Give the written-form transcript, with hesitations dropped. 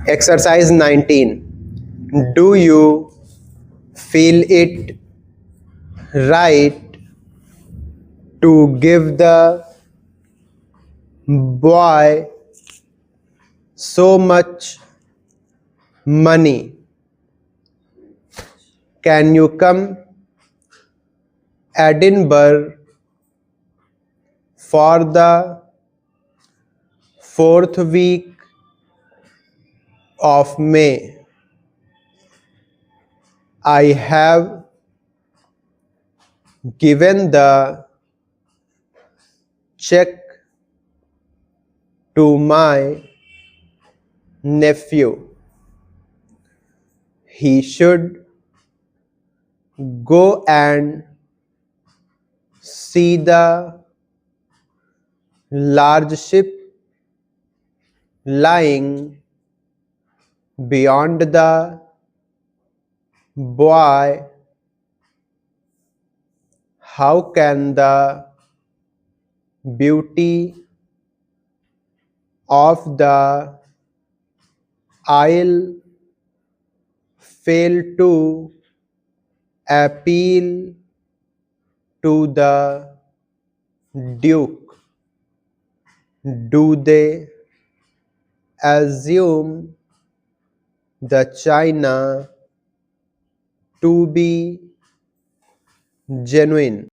Exercise 19. Do you feel it right to give the boy so much money? Can you come Edinburgh for the fourth week of May? I have given the check to my nephew. He should go and see the large ship lying beyond the boy. How can the beauty of the isle fail to appeal to the Duke? Do they assume the china to be genuine?